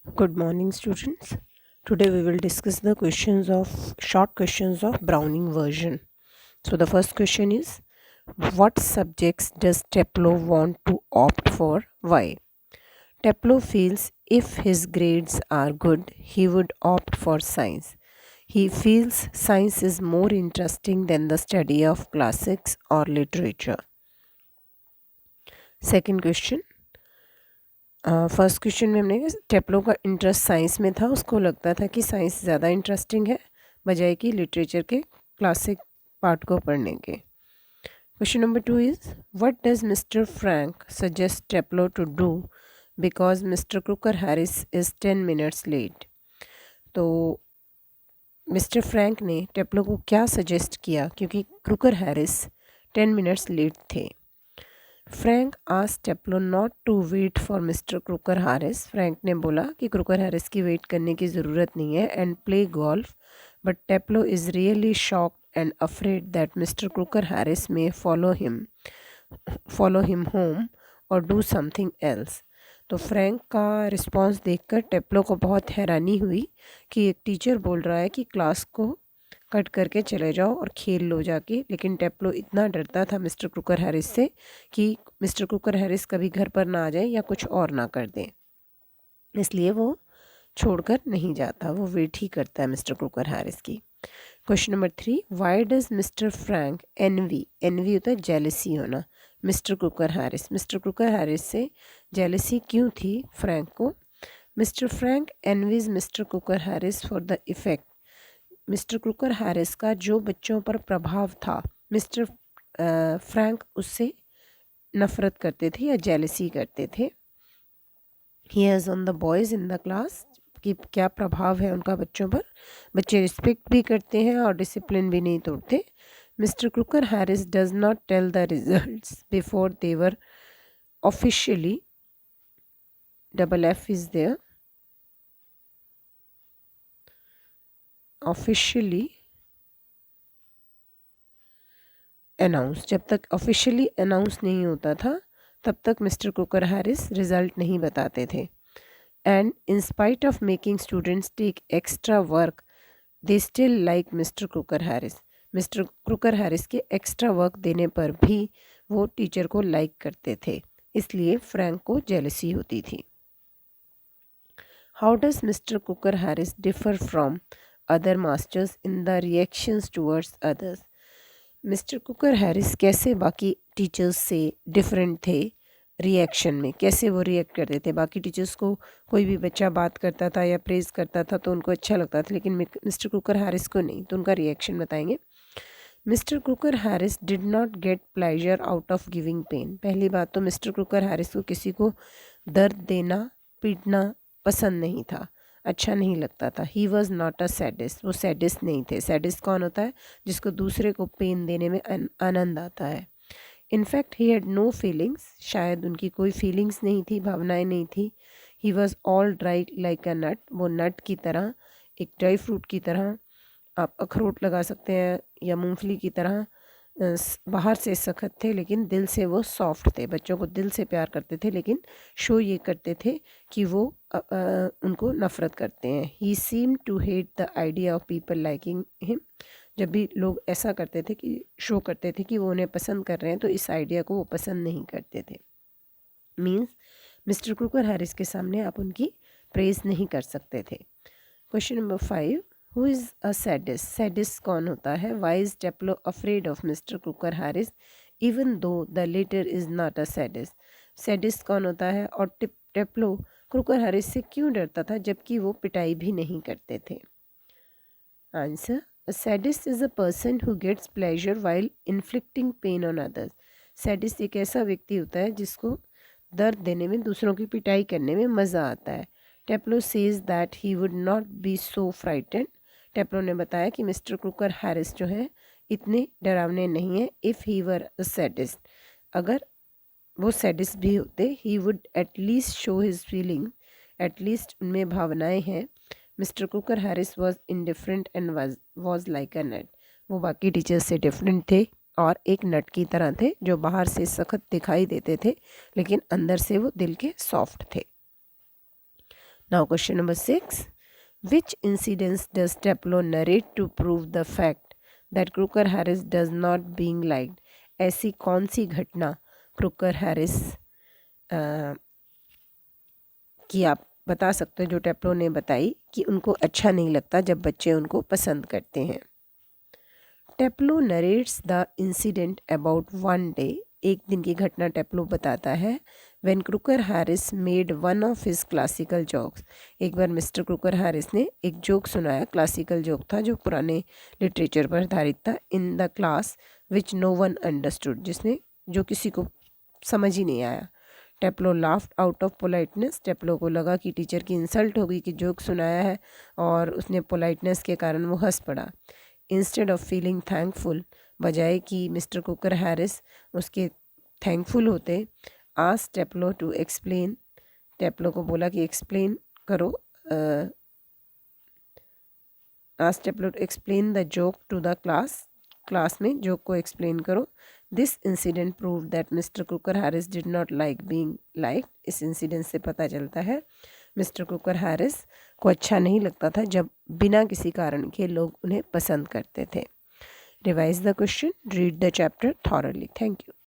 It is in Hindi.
Good morning, students. Today we will discuss the short questions of Browning version. So the first question is, what subjects does Teplo want to opt for? Why? Teplo feels if his grades are good, he would opt for science. He feels science is more interesting than the study of classics or literature. Second question, first question में हमने टेप्लो का इंटरेस्ट साइंस में था, उसको लगता था कि साइंस ज़्यादा इंटरेस्टिंग है बजाय कि लिटरेचर के क्लासिक पार्ट को पढ़ने के. Question number 2 is what does mister Frank suggest Taplow to do because mister Crocker Harris is 10 minutes late. तो मिस्टर फ्रैंक ने टेप्लो को क्या सजेस्ट किया क्योंकि क्रूकर हैरिस 10 मिनट्स लेट थे. Frank asked Taplow not to wait for mister Crocker Harris. Frank ने बोला कि क्रूकर हैरिस की वेट करने की ज़रूरत नहीं है and play golf, but Taplow is really shocked and afraid that mister Crocker Harris may follow him home or do something else. तो फ्रैंक का रिस्पॉन्स देखकर टेप्लो को बहुत हैरानी हुई कि एक टीचर बोल रहा है कि क्लास को कट करके चले जाओ और खेल लो जाके, लेकिन टेप्लो इतना डरता था मिस्टर क्रूकर हैरिस से कि मिस्टर क्रूकर हैरिस कभी घर पर ना आ जाए या कुछ और ना कर दें, इसलिए वो छोड़कर नहीं जाता, वो वेट ही करता है मिस्टर क्रूकर हैरिस की. Question number 3, why does mister Frank envy होता है जेलसी होना, मिस्टर क्रूकर हैरिस से जेलसी क्यों थी फ्रैंक को. Mister Frank envies mister Crocker Harris for the effect. Mister Crocker Harris का जो बच्चों पर प्रभाव था, मिस्टर फ्रैंक उससे नफ़रत करते थे या जेलसी करते थे. He has on the boys in the class, कि क्या प्रभाव है उनका बच्चों पर. बच्चे रिस्पेक्ट भी करते हैं और डिसिप्लिन भी नहीं तोड़ते. Mister Crocker Harris does not tell the results before they were officially, double F is there, officially announce. जब तक ऑफिशियली अनाउंस नहीं होता था तब तक मिस्टर क्रूकर हैरिस रिज़ल्ट नहीं बताते थे. And in spite of making students take extra work, they still like mister Crocker Harris. Mister Crocker Harris के एक्स्ट्रा वर्क देने पर भी वो टीचर को लाइक करते थे, इसलिए फ्रैंक को जेलसी होती थी. How does mister Crocker Harris differ from other masters in the reactions towards others. Mister cooker Harris कैसे बाकी टीचर्स से डिफरेंट थे रिएक्शन में, कैसे वो रिएक्ट करते थे. बाकी टीचर्स को कोई भी बच्चा बात करता था या प्रेज़ करता था तो उनको अच्छा लगता था, लेकिन मिस्टर कुकर हैरिस को नहीं. तो उनका रिएक्शन बताएंगे. Mister cooker Harris did not get pleasure out of giving pain. पहली बात तो मिस्टर कुकर हैरिस को किसी को दर्द देना, पीटना पसंद नहीं था, अच्छा नहीं लगता था. He was not a sadist, वो सैडिस्ट नहीं थे. सैडिस्ट कौन होता है? जिसको दूसरे को पेन देने में आनंद आता है. In fact he had no feelings, शायद उनकी कोई फीलिंग्स नहीं थी, भावनाएं नहीं थी. He was all dry like a nut, वो नट की तरह, एक ड्राई फ्रूट की तरह, आप अखरोट लगा सकते हैं, या मूंगफली की तरह बाहर से सख्त थे लेकिन दिल से वो सॉफ्ट थे. बच्चों को दिल से प्यार करते थे लेकिन शो ये करते थे कि वो उनको नफ़रत करते हैं. He seem to hate the idea of people liking him. जब भी लोग ऐसा करते थे कि शो करते थे कि वो उन्हें पसंद कर रहे हैं, तो इस आइडिया को वो पसंद नहीं करते थे. मीन्स मिस्टर क्रूकर हैरिस के सामने आप उनकी प्रेज़ नहीं कर सकते थे. Question number 5, who is a sadist. Sadist कौन होता है? Why is Taplow afraid of mister Crocker Harris even though the latter is not a sadist. Sadist कौन होता है और टेप्लो क्रूकर हैरिस से क्यों डरता था जबकि वो पिटाई भी नहीं करते थे? Answer, a sadist is a person who gets pleasure while inflicting pain on others. Sadist एक ऐसा व्यक्ति होता है जिसको दर्द देने में, दूसरों की पिटाई करने में मज़ा आता है. Taplow says that he would not be so frightened. Taplow ने बताया कि मिस्टर क्रूकर हैरिस जो है इतने डरावने नहीं हैं. If he were a sadist, अगर वो सैडिस्ट भी होते, he would at least show his feeling, at least उनमें भावनाएं हैं. Mister Crocker Harris was indifferent and was like a nut. वो बाकी टीचर्स से डिफरेंट थे और एक नट की तरह थे जो बाहर से सख्त दिखाई देते थे लेकिन अंदर से वो दिल के सॉफ्ट थे. Now question number 6. Which incidents does Teplo narrate to prove the fact that Crooker Harris does not being liked? ऐसी कौन सी घटना क्रूकर हैरिस की आप बता सकते हो जो टेप्लो ने बताई कि उनको अच्छा नहीं लगता जब बच्चे उनको पसंद करते हैं. Taplow narrates the incident about one day. एक दिन की घटना टेप्लो बताता है. When Crocker Harris made one of his classical jokes. एक बार मिस्टर क्रूकर हैरिस ने एक जोक सुनाया. क्लासिकल जोक था जो पुराने लिटरेचर पर आधारित था. In the class which no one understood. जिसने जो किसी को समझ ही नहीं आया. Teplo laughed out of politeness. Teplo को लगा कि टीचर की इंसल्ट होगी कि जोक सुनाया है और उसने पोलाइटनेस के कारण वो हंस पड़ा. इंस्टेड ऑफ फीलिंग थैंकफुल, बजाय कि मिस्टर कुकर हैरिस उसके थैंकफुल होते, ask Taplow to explain. Taplow को बोला कि एक्सप्लेन करो. Ask Taplow to explain the joke to the class में जोक को एक्सप्लेन करो. This incident prove that mister cooker Harris did not like being like. इस इंसिडेंट से पता चलता है मिस्टर कुकर हैरिस को अच्छा नहीं लगता था जब बिना किसी कारण के लोग उन्हें पसंद करते थे. Revise the question, read the chapter thoroughly. Thank you.